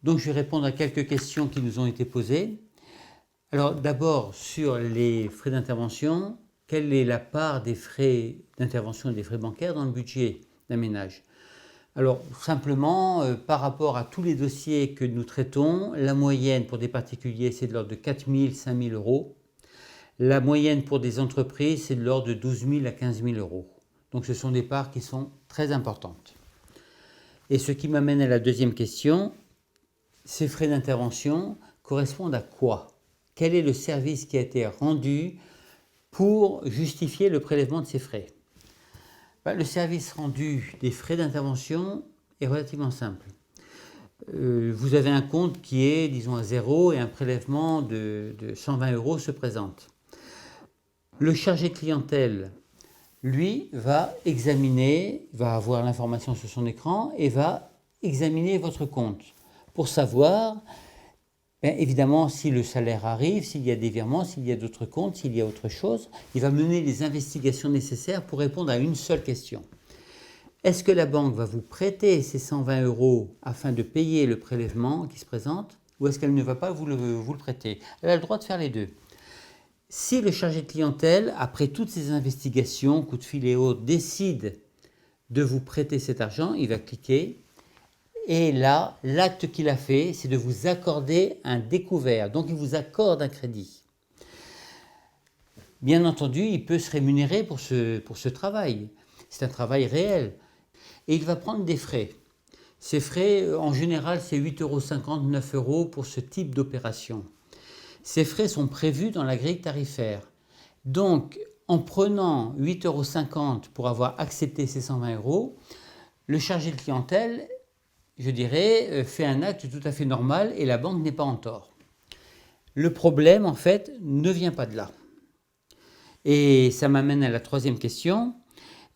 Donc je vais répondre à quelques questions qui nous ont été posées. Alors d'abord sur les frais d'intervention, quelle est la part des frais d'intervention et des frais bancaires dans le budget d'un ménage? Alors simplement, par rapport à tous les dossiers que nous traitons, la moyenne pour des particuliers c'est de l'ordre de 4 000, 5 000 euros. La moyenne pour des entreprises c'est de l'ordre de 12 000 à 15 000 euros. Donc ce sont des parts qui sont très importantes. Et ce qui m'amène à la deuxième question, ces frais d'intervention correspondent à quoi? Quel est le service qui a été rendu pour justifier le prélèvement de ces frais? Le service rendu des frais d'intervention est relativement simple. Vous avez un compte qui est, disons, à zéro et un prélèvement de 120 euros se présente. Le chargé de clientèle, lui, va examiner, va avoir l'information sur son écran et va examiner votre compte pour savoir, évidemment, si le salaire arrive, s'il y a des virements, s'il y a d'autres comptes, s'il y a autre chose. Il va mener les investigations nécessaires pour répondre à une seule question. Est-ce que la banque va vous prêter ces 120 euros afin de payer le prélèvement qui se présente ou est-ce qu'elle ne va pas vous le prêter? Elle a le droit de faire les deux. Si le chargé de clientèle, après toutes ces investigations, coups de fil et autres, décide de vous prêter cet argent, il va cliquer et là, l'acte qu'il a fait, c'est de vous accorder un découvert. Donc, il vous accorde un crédit. Bien entendu, il peut se rémunérer pour ce travail. C'est un travail réel. Et il va prendre des frais. Ces frais, en général, c'est 8,50 €, 9 € pour ce type d'opération. Ces frais sont prévus dans la grille tarifaire. Donc, en prenant 8,50 € pour avoir accepté ces 120 €, le chargé de clientèle, je dirais, fait un acte tout à fait normal et la banque n'est pas en tort. Le problème, en fait, ne vient pas de là. Et ça m'amène à la troisième question.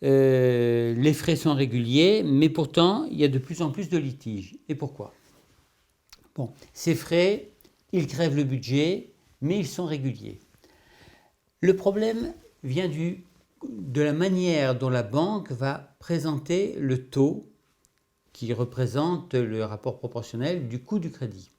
Les frais sont réguliers, mais pourtant, il y a de plus en plus de litiges. Et pourquoi? Bon, ces frais, ils grèvent le budget, mais ils sont réguliers. Le problème vient de la manière dont la banque va présenter le taux qui représente le rapport proportionnel du coût du crédit.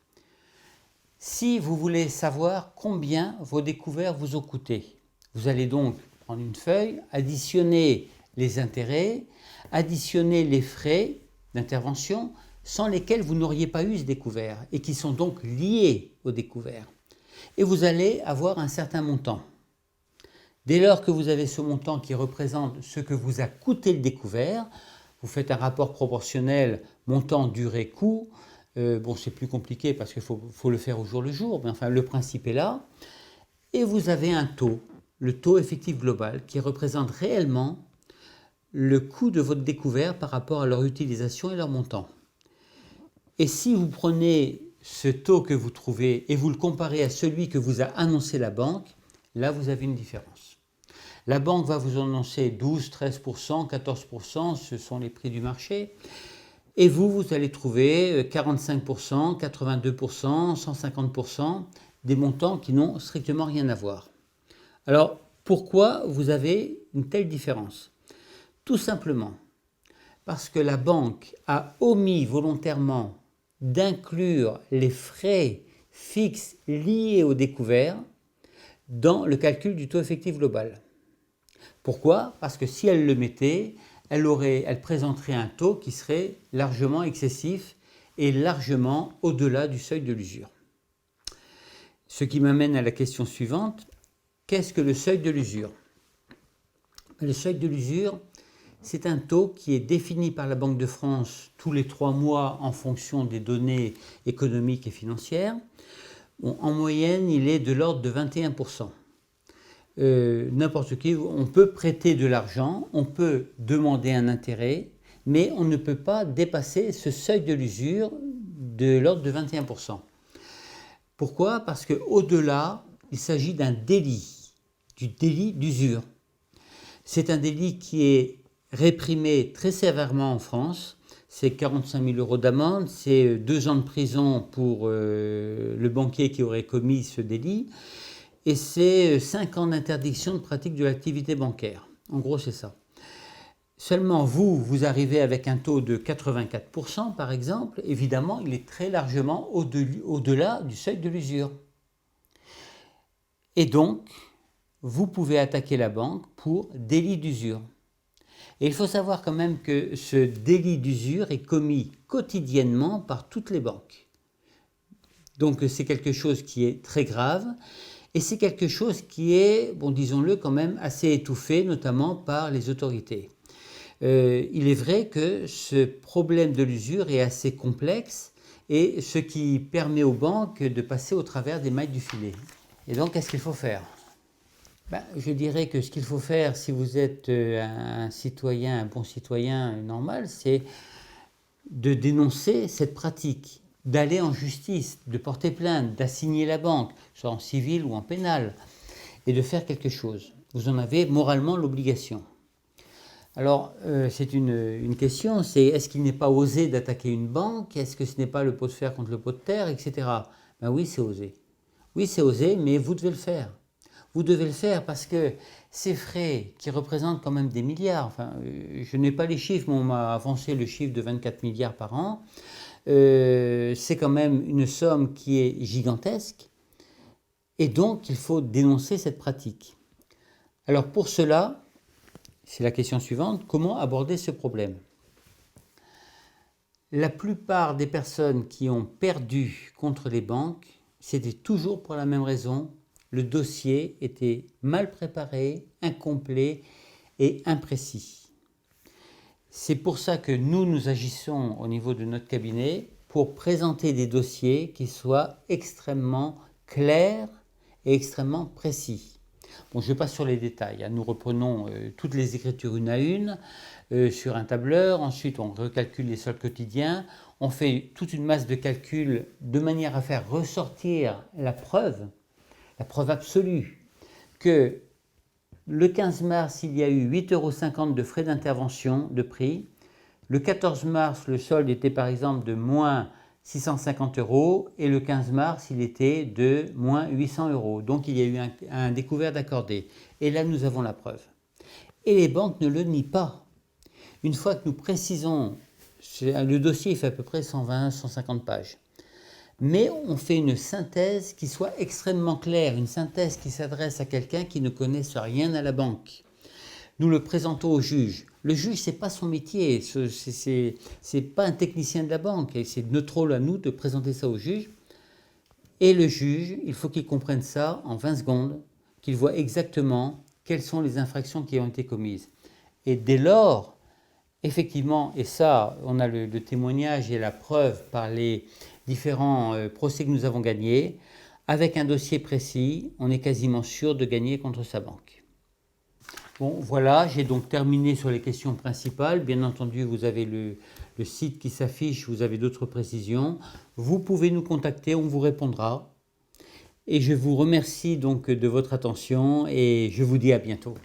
Si vous voulez savoir combien vos découverts vous ont coûté, vous allez donc prendre une feuille, additionner les intérêts, additionner les frais d'intervention sans lesquels vous n'auriez pas eu ce découvert et qui sont donc liés au découvert. Et vous allez avoir un certain montant. Dès lors que vous avez ce montant qui représente ce que vous a coûté le découvert, vous faites un rapport proportionnel montant, durée, coût. Bon, c'est plus compliqué parce qu'il faut le faire au jour le jour, mais enfin le principe est là. Et vous avez un taux, le taux effectif global, qui représente réellement le coût de votre découvert par rapport à leur utilisation et leur montant. Et si vous prenez ce taux que vous trouvez et vous le comparez à celui que vous a annoncé la banque, là vous avez une différence. La banque va vous annoncer 12, 13%, 14%, ce sont les prix du marché. Et vous allez trouver 45%, 82%, 150%, des montants qui n'ont strictement rien à voir. Alors, pourquoi vous avez une telle différence? Tout simplement parce que la banque a omis volontairement d'inclure les frais fixes liés au découvert dans le calcul du taux effectif global. Pourquoi? Parce que si elle le mettait, elle présenterait un taux qui serait largement excessif et largement au-delà du seuil de l'usure. Ce qui m'amène à la question suivante, qu'est-ce que le seuil de l'usure? Le seuil de l'usure, c'est un taux qui est défini par la Banque de France tous les 3 mois en fonction des données économiques et financières. Bon, en moyenne, il est de l'ordre de 21%. N'importe qui, on peut prêter de l'argent, on peut demander un intérêt, mais on ne peut pas dépasser ce seuil de l'usure de l'ordre de 21%. Pourquoi? Parce qu'au-delà, il s'agit d'un délit, du délit d'usure. C'est un délit qui est réprimé très sévèrement en France. C'est 45 000 € d'amende, c'est 2 ans de prison pour le banquier qui aurait commis ce délit, et c'est 5 ans d'interdiction de pratique de l'activité bancaire. En gros, c'est ça. Seulement vous arrivez avec un taux de 84% par exemple, évidemment il est très largement au-delà du seuil de l'usure. Et donc, vous pouvez attaquer la banque pour délit d'usure. Et il faut savoir quand même que ce délit d'usure est commis quotidiennement par toutes les banques. Donc c'est quelque chose qui est très grave et c'est quelque chose qui est, bon disons-le quand même, assez étouffé, notamment par les autorités. Il est vrai que ce problème de l'usure est assez complexe et ce qui permet aux banques de passer au travers des mailles du filet. Et donc, qu'est-ce qu'il faut faire ? Je dirais que ce qu'il faut faire si vous êtes un citoyen, un bon citoyen normal, c'est de dénoncer cette pratique, d'aller en justice, de porter plainte, d'assigner la banque, soit en civil ou en pénal, et de faire quelque chose. Vous en avez moralement l'obligation. Alors, c'est une question, c'est est-ce qu'il n'est pas osé d'attaquer une banque? Est-ce que ce n'est pas le pot de fer contre le pot de terre, etc. Oui, c'est osé. Oui, c'est osé, mais vous devez le faire. Vous devez le faire parce que ces frais qui représentent quand même des milliards, je n'ai pas les chiffres, mais on m'a avancé le chiffre de 24 milliards par an, c'est quand même une somme qui est gigantesque, et donc il faut dénoncer cette pratique. Alors pour cela, c'est la question suivante, comment aborder ce problème ? La plupart des personnes qui ont perdu contre les banques, c'était toujours pour la même raison, le dossier était mal préparé, incomplet et imprécis. C'est pour ça que nous agissons au niveau de notre cabinet pour présenter des dossiers qui soient extrêmement clairs et extrêmement précis. Bon, je passe sur les détails. Nous reprenons toutes les écritures une à une sur un tableur. Ensuite, on recalcule les soldes quotidiens. On fait toute une masse de calculs de manière à faire ressortir la preuve absolue, que le 15 mars, il y a eu 8,50 € de frais d'intervention de prix. Le 14 mars, le solde était par exemple de moins 650 € et le 15 mars, il était de moins 800 €. Donc il y a eu un découvert d'accordé. Et là, nous avons la preuve. Et les banques ne le nient pas. Une fois que nous précisons, le dossier fait à peu près 120-150 pages. Mais on fait une synthèse qui soit extrêmement claire, une synthèse qui s'adresse à quelqu'un qui ne connaisse rien à la banque. Nous le présentons au juge. Le juge, ce n'est pas son métier, ce n'est pas un technicien de la banque. C'est notre rôle à nous de présenter ça au juge. Et le juge, il faut qu'il comprenne ça en 20 secondes, qu'il voit exactement quelles sont les infractions qui ont été commises. Et dès lors, effectivement, et ça, on a le témoignage et la preuve par les différents procès que nous avons gagnés, avec un dossier précis, on est quasiment sûr de gagner contre sa banque. Bon, voilà, j'ai donc terminé sur les questions principales. Bien entendu, vous avez le site qui s'affiche, vous avez d'autres précisions. Vous pouvez nous contacter, on vous répondra. Et je vous remercie donc de votre attention et je vous dis à bientôt.